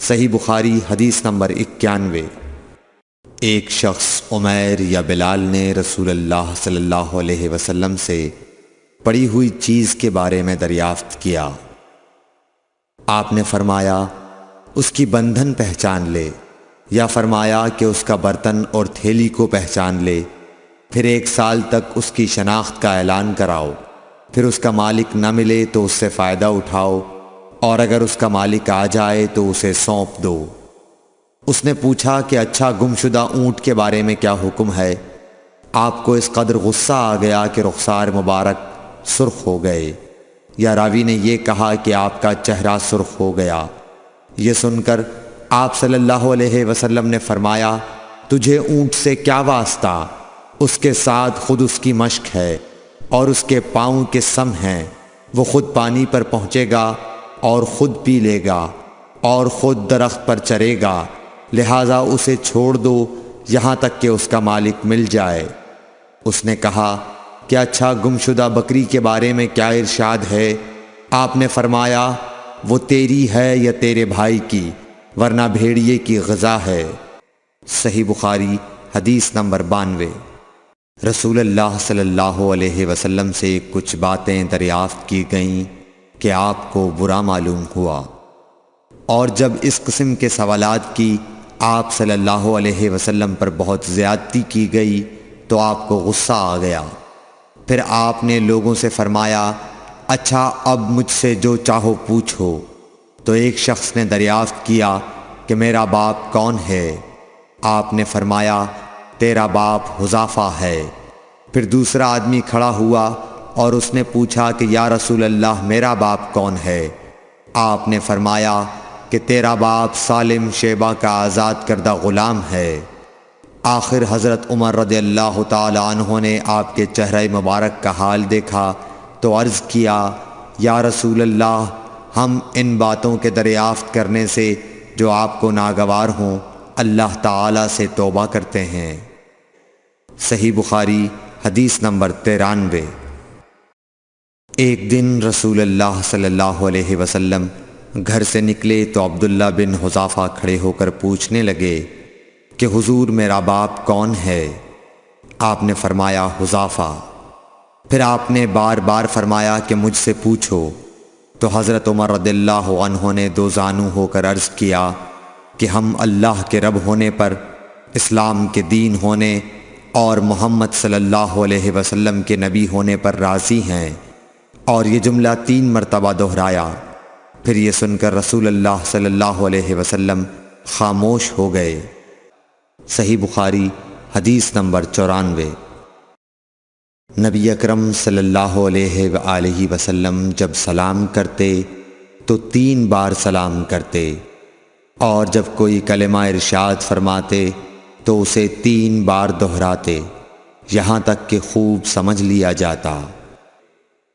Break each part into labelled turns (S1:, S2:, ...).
S1: صحیح بخاری حدیث نمبر 91۔ ایک شخص عمیر یا بلال نے رسول اللہ صلی اللہ علیہ وسلم سے پڑی ہوئی چیز کے بارے میں دریافت کیا۔ آپ نے فرمایا اس کی بندھن پہچان لے، یا فرمایا کہ اس کا برتن اور تھیلی کو پہچان لے، پھر 1 سال تک اس کی شناخت کا اعلان کراؤ، پھر اس کا مالک نہ ملے تو اس سے فائدہ اٹھاؤ، اور اگر اس کا مالک آ جائے تو اسے سونپ دو۔ اس نے پوچھا کہ اچھا گمشدہ اونٹ کے بارے میں کیا حکم ہے؟ آپ کو اس قدر غصہ آ گیا کہ رخسار مبارک سرخ ہو گئے، یا راوی نے یہ کہا کہ آپ کا چہرہ سرخ ہو گیا۔ یہ سن کر آپ صلی اللہ علیہ وسلم نے فرمایا تجھے اونٹ سے کیا واسطہ؟ اس کے ساتھ خود اس کی مشق ہے اور اس کے پاؤں کے سم ہیں، وہ خود پانی پر پہنچے گا اور خود پی لے گا اور خود درخت پر چرے گا، لہٰذا اسے چھوڑ دو یہاں تک کہ اس کا مالک مل جائے۔ اس نے کہا کہ اچھا گمشدہ بکری کے بارے میں کیا ارشاد ہے؟ آپ نے فرمایا وہ تیری ہے یا تیرے بھائی کی، ورنہ بھیڑیے کی غذا ہے۔ صحیح بخاری حدیث نمبر 92۔ رسول اللہ صلی اللہ علیہ وسلم سے کچھ باتیں دریافت کی گئیں کہ آپ کو برا معلوم ہوا، اور جب اس قسم کے سوالات کی آپ صلی اللہ علیہ وسلم پر بہت زیادتی کی گئی تو آپ کو غصہ آ گیا۔ پھر آپ نے لوگوں سے فرمایا اچھا اب مجھ سے جو چاہو پوچھو۔ تو ایک شخص نے دریافت کیا کہ میرا باپ کون ہے؟ آپ نے فرمایا تیرا باپ حذافہ ہے۔ پھر دوسرا آدمی کھڑا ہوا اور اس نے پوچھا کہ یا رسول اللہ میرا باپ کون ہے؟ آپ نے فرمایا کہ تیرا باپ سالم شیبہ کا آزاد کردہ غلام ہے۔ آخر حضرت عمر رضی اللہ تعالی عنہ نے آپ کے چہرہ مبارک کا حال دیکھا تو عرض کیا یا رسول اللہ ہم ان باتوں کے دریافت کرنے سے جو آپ کو ناگوار ہوں اللہ تعالی سے توبہ کرتے ہیں۔ صحیح بخاری حدیث نمبر 93۔ ایک دن رسول اللہ صلی اللہ علیہ وسلم گھر سے نکلے تو عبداللہ بن حذافہ کھڑے ہو کر پوچھنے لگے کہ حضور میرا باپ کون ہے؟ آپ نے فرمایا حذافہ۔ پھر آپ نے بار بار فرمایا کہ مجھ سے پوچھو۔ تو حضرت عمر رضی اللہ عنہ نے دو زانو ہو کر عرض کیا کہ ہم اللہ کے رب ہونے پر، اسلام کے دین ہونے اور محمد صلی اللہ علیہ وسلم کے نبی ہونے پر راضی ہیں، اور یہ جملہ 3 مرتبہ دہرایا۔ پھر یہ سن کر رسول اللہ صلی اللہ علیہ وسلم خاموش ہو گئے۔ صحیح بخاری حدیث نمبر 94۔ نبی اکرم صلی اللہ علیہ وآلہ وسلم جب سلام کرتے تو 3 بار سلام کرتے، اور جب کوئی کلمہ ارشاد فرماتے تو اسے 3 بار دہراتے یہاں تک کہ خوب سمجھ لیا جاتا۔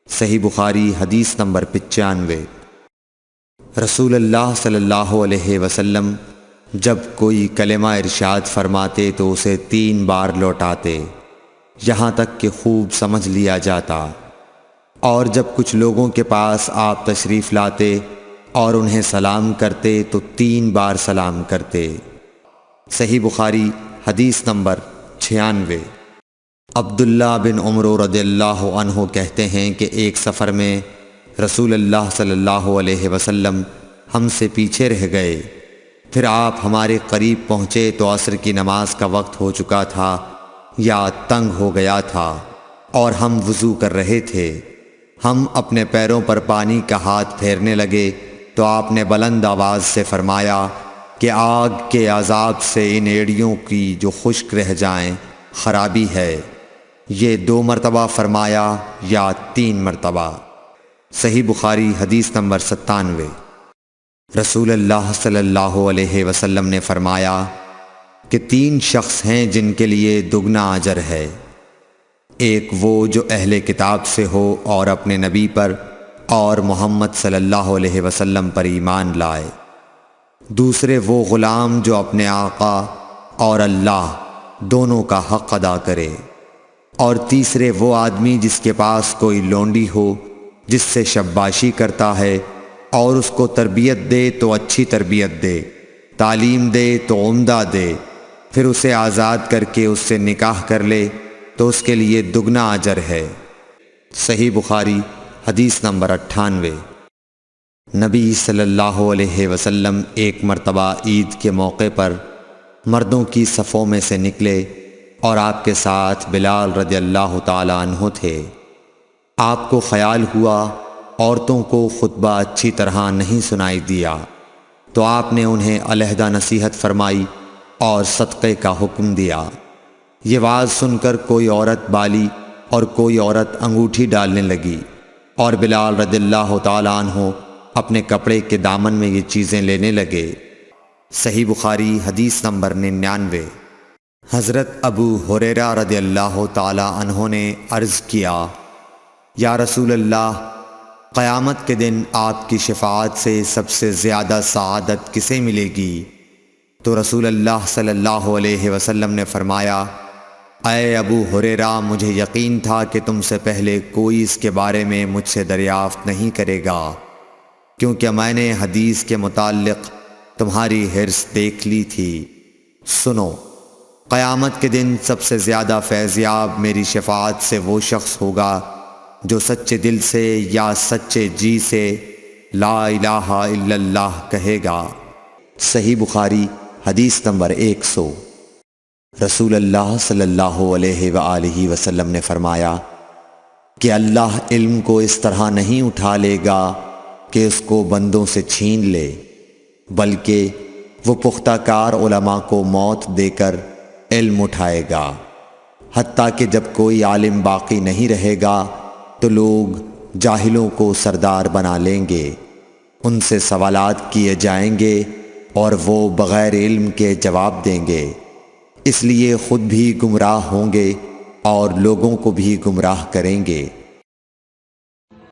S1: صحیح بخاری حدیث نمبر 95۔ رسول اللہ صلی اللہ علیہ وسلم جب کوئی کلمہ ارشاد فرماتے تو اسے 3 بار لوٹاتے یہاں تک کہ خوب سمجھ لیا جاتا، اور جب کچھ لوگوں کے پاس آپ تشریف لاتے اور انہیں سلام کرتے تو 3 بار سلام کرتے۔ صحیح بخاری حدیث نمبر 96۔ عبداللہ بن عمر رضی اللہ عنہ کہتے ہیں کہ ایک سفر میں رسول اللہ صلی اللہ علیہ وسلم ہم سے پیچھے رہ گئے، پھر آپ ہمارے قریب پہنچے تو عصر کی نماز کا وقت ہو چکا تھا یا تنگ ہو گیا تھا، اور ہم وضو کر رہے تھے۔ ہم اپنے پیروں پر پانی کا ہاتھ پھیرنے لگے تو آپ نے بلند آواز سے فرمایا کہ آگ کے عذاب سے ان ایڑیوں کی جو خشک رہ جائیں خرابی ہے۔ یہ 2 مرتبہ فرمایا یا 3 مرتبہ۔ صحیح بخاری حدیث نمبر 97۔ رسول اللہ صلی اللہ علیہ وسلم نے فرمایا کہ 3 شخص ہیں جن کے لیے دگنا اجر ہے، ایک وہ جو اہل کتاب سے ہو اور اپنے نبی پر اور محمد صلی اللہ علیہ وسلم پر ایمان لائے، دوسرے وہ غلام جو اپنے آقا اور اللہ دونوں کا حق ادا کرے، اور تیسرے وہ آدمی جس کے پاس کوئی لونڈی ہو جس سے شباشی کرتا ہے اور اس کو تربیت دے تو اچھی تربیت دے، تعلیم دے تو عمدہ دے، پھر اسے آزاد کر کے اس سے نکاح کر لے تو اس کے لیے دگنا اجر ہے۔ صحیح بخاری حدیث نمبر 98۔ نبی صلی اللہ علیہ وسلم ایک مرتبہ عید کے موقع پر مردوں کی صفوں میں سے نکلے اور آپ کے ساتھ بلال رضی اللہ تعالی عنہ تھے۔ آپ کو خیال ہوا عورتوں کو خطبہ اچھی طرح نہیں سنائی دیا، تو آپ نے انہیں علیحدہ نصیحت فرمائی اور صدقے کا حکم دیا۔ یہ واز سن کر کوئی عورت بالی اور کوئی عورت انگوٹھی ڈالنے لگی، اور بلال رضی اللہ تعالی عنہ اپنے کپڑے کے دامن میں یہ چیزیں لینے لگے۔ صحیح بخاری حدیث نمبر 99۔ حضرت ابو ہریرہ رضی اللہ تعالی عنہ نے عرض کیا، یا رسول اللہ، قیامت کے دن آپ کی شفاعت سے سب سے زیادہ سعادت کسے ملے گی؟ تو رسول اللہ صلی اللہ علیہ وسلم نے فرمایا، اے ابو ہریرہ، مجھے یقین تھا کہ تم سے پہلے کوئی اس کے بارے میں مجھ سے دریافت نہیں کرے گا، کیونکہ میں نے حدیث کے متعلق تمہاری حرص دیکھ لی تھی۔ سنو، قیامت کے دن سب سے زیادہ فیضیاب میری شفاعت سے وہ شخص ہوگا جو سچے دل سے یا سچے جی سے لا الہ الا اللہ کہے گا۔ صحیح بخاری حدیث نمبر 100۔ رسول اللہ صلی اللہ علیہ وآلہ وسلم نے فرمایا کہ اللہ علم کو اس طرح نہیں اٹھا لے گا کہ اس کو بندوں سے چھین لے، بلکہ وہ پختہ کار علماء کو موت دے کر علم اٹھائے گا، حتیٰ کہ جب کوئی عالم باقی نہیں رہے گا تو لوگ جاہلوں کو سردار بنا لیں گے، ان سے سوالات کیے جائیں گے اور وہ بغیر علم کے جواب دیں گے، اس لیے خود بھی گمراہ ہوں گے اور لوگوں کو بھی گمراہ کریں گے۔